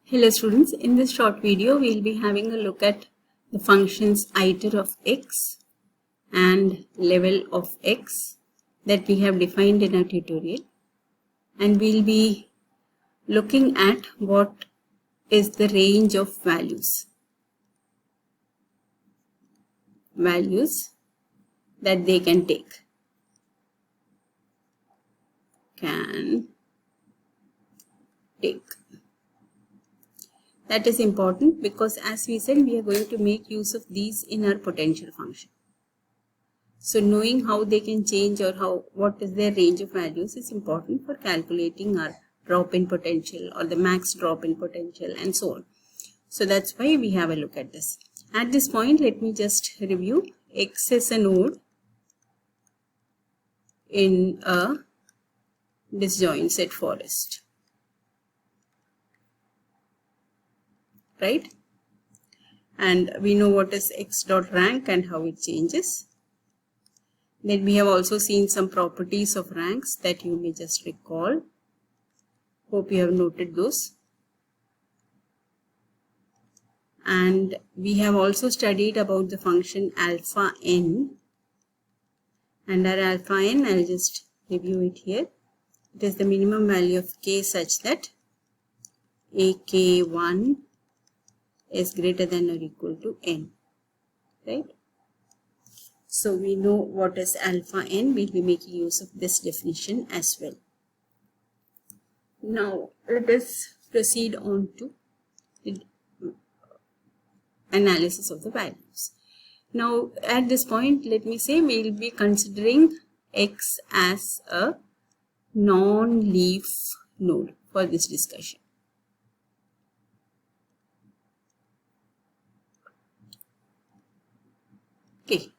Hello students, in this short video we will be having a look at the functions iter of x and level of x that we have defined in our tutorial, and we will be looking at what is the range of values that they can take. That is important because, as we said, we are going to make use of these in our potential function. So knowing how they can change or what is their range of values is important for calculating our drop in potential or the max drop in potential and so on. So that's why we have a look at this. At this point, let me just review. X is a node in a disjoint set forest, right? And we know what is x dot rank and how it changes. Then we have also seen some properties of ranks that you may just recall. Hope you have noted those. And we have also studied about the function alpha n. And our alpha n, I'll just review it here. It is the minimum value of k such that ak1 is greater than or equal to n, right? So we know what is alpha n. We'll be making use of this definition as well. Now let us proceed on to the analysis of the values. Now at this point, let me say we will be considering x as a non-leaf node for this discussion. Okay.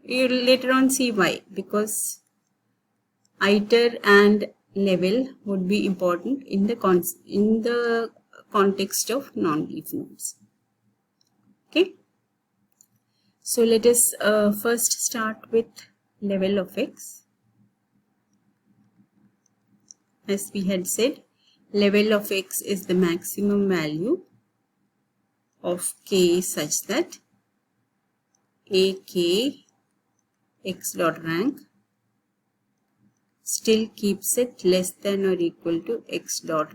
You will later on see why, because iter and level would be important in the context of non-leaf nodes. Okay. So let us first start with level of x. As we had said, level of x is the maximum value of k such that ak x dot rank still keeps it less than or equal to x dot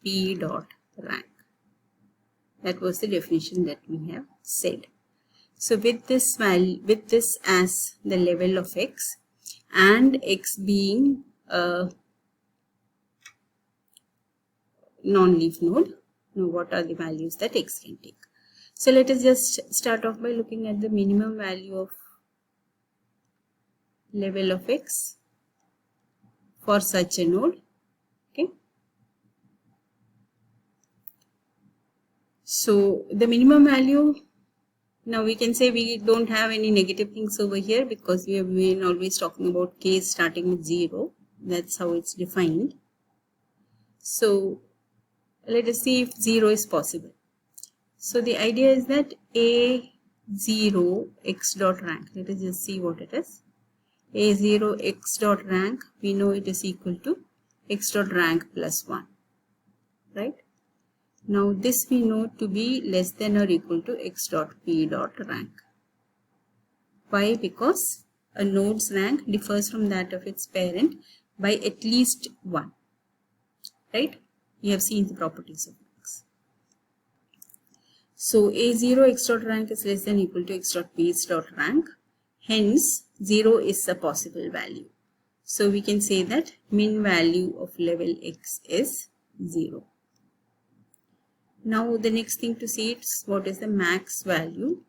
p dot rank. That was the definition that we have said. So with this value, with this as the level of x and x being a non-leaf node, now what are the values that x can take? So let us just start off by looking at the minimum value of level of x for such a node. Okay. So the minimum value, now we can say we don't have any negative things over here because we have been always talking about k starting with 0. That's how it's defined. So let us see if 0 is possible. So the idea is that a0 x dot rank, let us just see what it is. A0 x dot rank, we know it is equal to x dot rank plus 1, right? Now this we know to be less than or equal to x dot p dot rank. Why? Because a node's rank differs from that of its parent by at least 1, right? You have seen the properties of x. So a0 x dot rank is less than or equal to x dot p dot rank. Hence 0 is a possible value. So we can say that min value of level x is 0. Now the next thing to see is what is the max value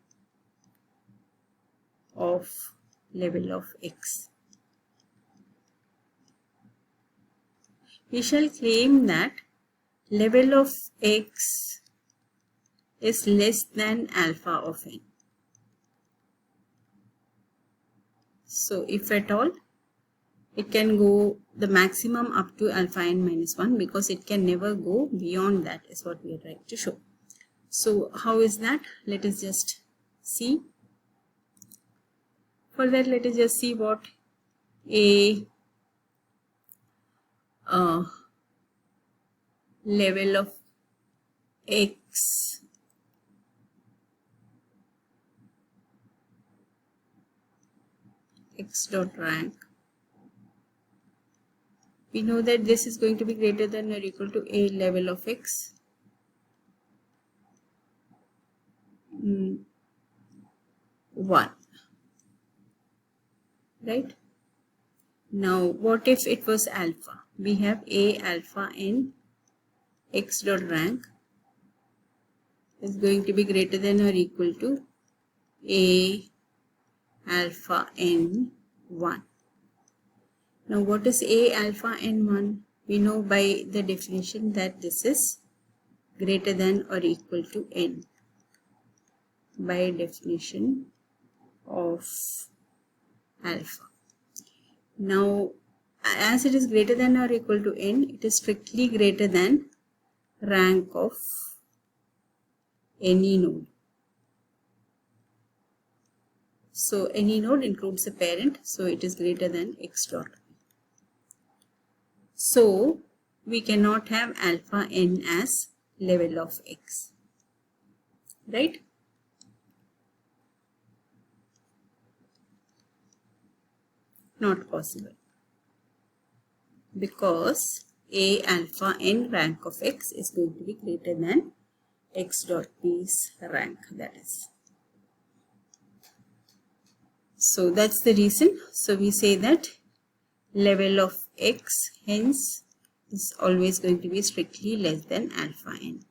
of level of x. We shall claim that level of x is less than alpha of n. So if at all, it can go the maximum up to alpha n minus 1 because it can never go beyond that is what we are trying to show. So how is that? Let us just see. For that, let us just see what a level of x dot rank, we know that this is going to be greater than or equal to a level of x 1, right? Now what if it was alpha? We have a alpha n x dot rank is going to be greater than or equal to a alpha n 1. Now what is a alpha n 1? We know by the definition that this is greater than or equal to n by definition of alpha. Now as it is greater than or equal to n, it is strictly greater than rank of any node. So any node includes a parent, so it is greater than x dot. So we cannot have alpha n as level of x, right? Not possible, because a alpha n rank of x is going to be greater than x dot p's rank, that is. So that's the reason. So we say that level of x hence is always going to be strictly less than alpha n,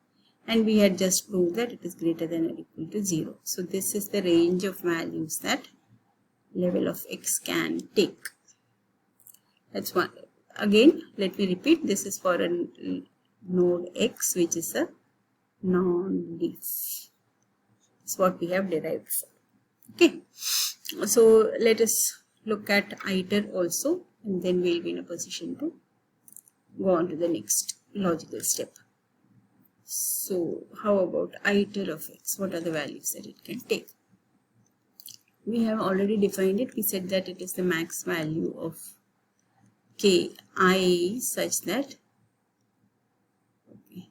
and we had just proved that it is greater than or equal to 0. So this is the range of values that level of x can take. That's one. Again, let me repeat, this is for a node x which is a non-leaf. It's what we have derived for. Okay, so let us look at iter also, and then we'll be in a position to go on to the next logical step. So how about iter of x? What are the values that it can take? We have already defined it. We said that it is the max value of ki such that, okay,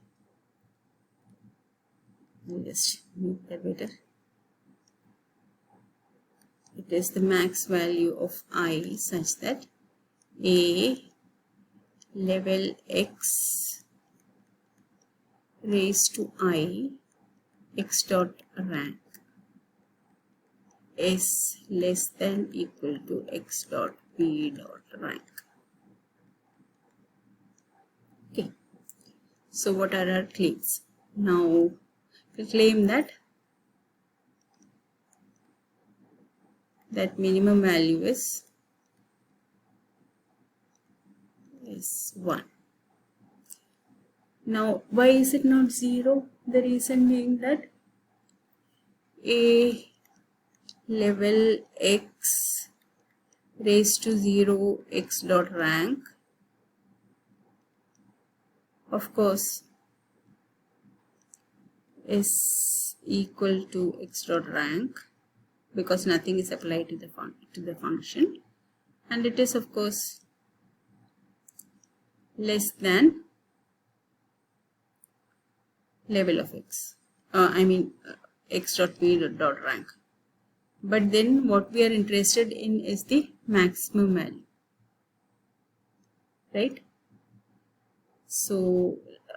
I'll just make that better. It is the max value of I such that a level x raised to I x dot rank is less than equal to x dot p dot rank. Okay, so what are our claims? Now we claim that minimum value is 1. Now why is it not 0? The reason being that a level x raised to 0 x dot rank, of course, is equal to x dot rank, because nothing is applied to the function, and it is of course less than level of x, x dot p dot rank. But then what we are interested in is the maximum value, right? So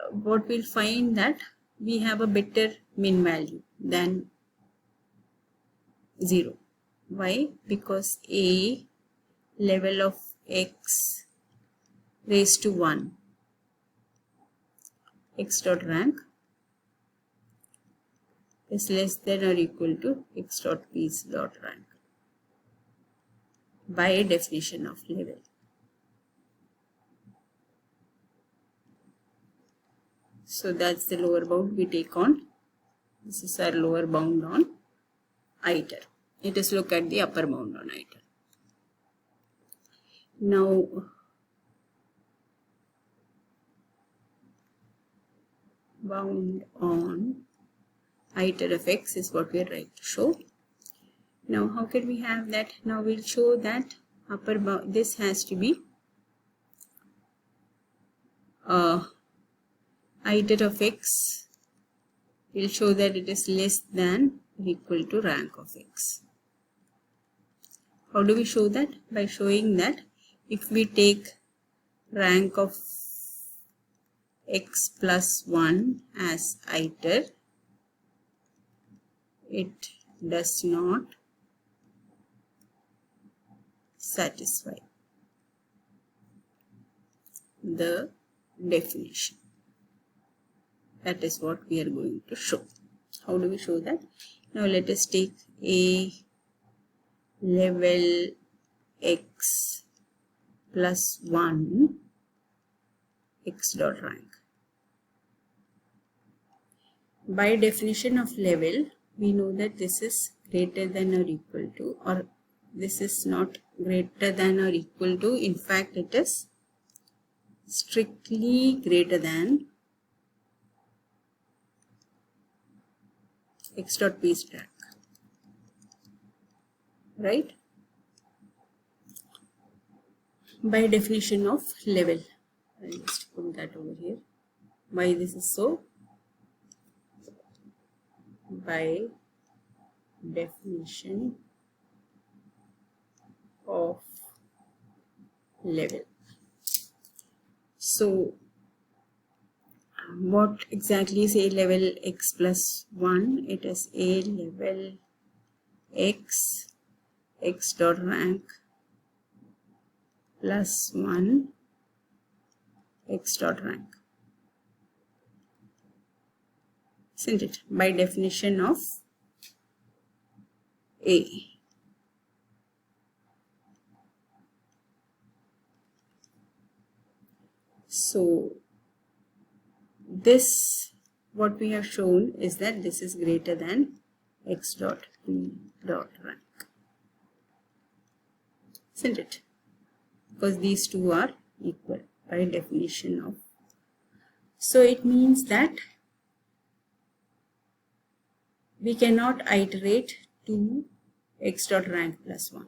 what we'll find that we have a better min value than 0. Why? Because a level of x raised to 1 x dot rank is less than or equal to x dot p dot rank by definition of level. So that's the lower bound we take on. This is our lower bound on iter. Let us look at the upper bound on iter. Now bound on iter of x is what we are trying to show. Now how can we have that? Now we'll show that upper bound, this has to be iter of x will show that it is less than or equal to rank of x. How do we show that? By showing that if we take rank of x plus 1 as iter, it does not satisfy the definition. That is what we are going to show. How do we show that? Now let us take a level x plus 1 x dot rank. By definition of level, we know that this is greater than or equal to, or this is not greater than or equal to, in fact it is strictly greater than x dot p rank, right? By definition of level, I'll just put that over here. Why this is so? By definition of level. So what exactly is a level x plus 1? It is a level x dot rank plus 1 x dot rank, isn't it? By definition of A. So this, what we have shown is that this is greater than x dot p dot rank, isn't it? Because these two are equal by definition of. So it means that we cannot iterate to x dot rank plus 1.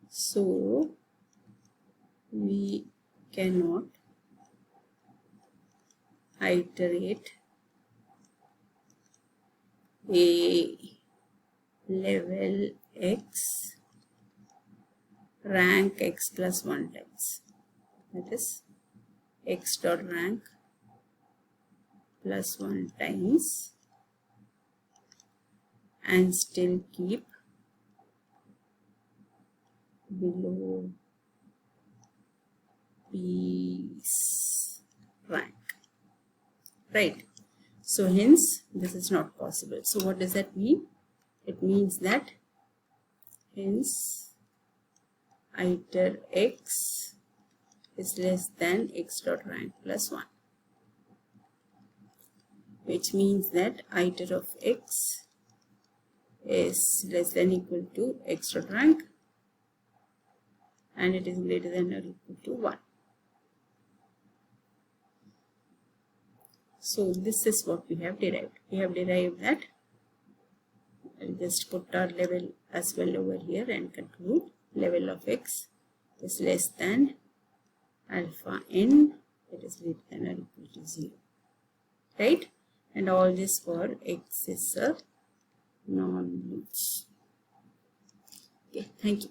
So we cannot iterate a level x rank x plus 1 times, that is x dot rank plus 1 times, and still keep below P's rank, right? So hence this is not possible. So what does that mean? It means that hence iter x is less than x dot rank plus 1, which means that iter of x is less than equal to x dot rank, and it is greater than or equal to 1. So this is what we have derived. We have derived that. I'll just put our level as well over here and conclude. Level of x is less than alpha n, it is greater than or equal to 0, right? And all this for x is a non-roots. Okay, thank you.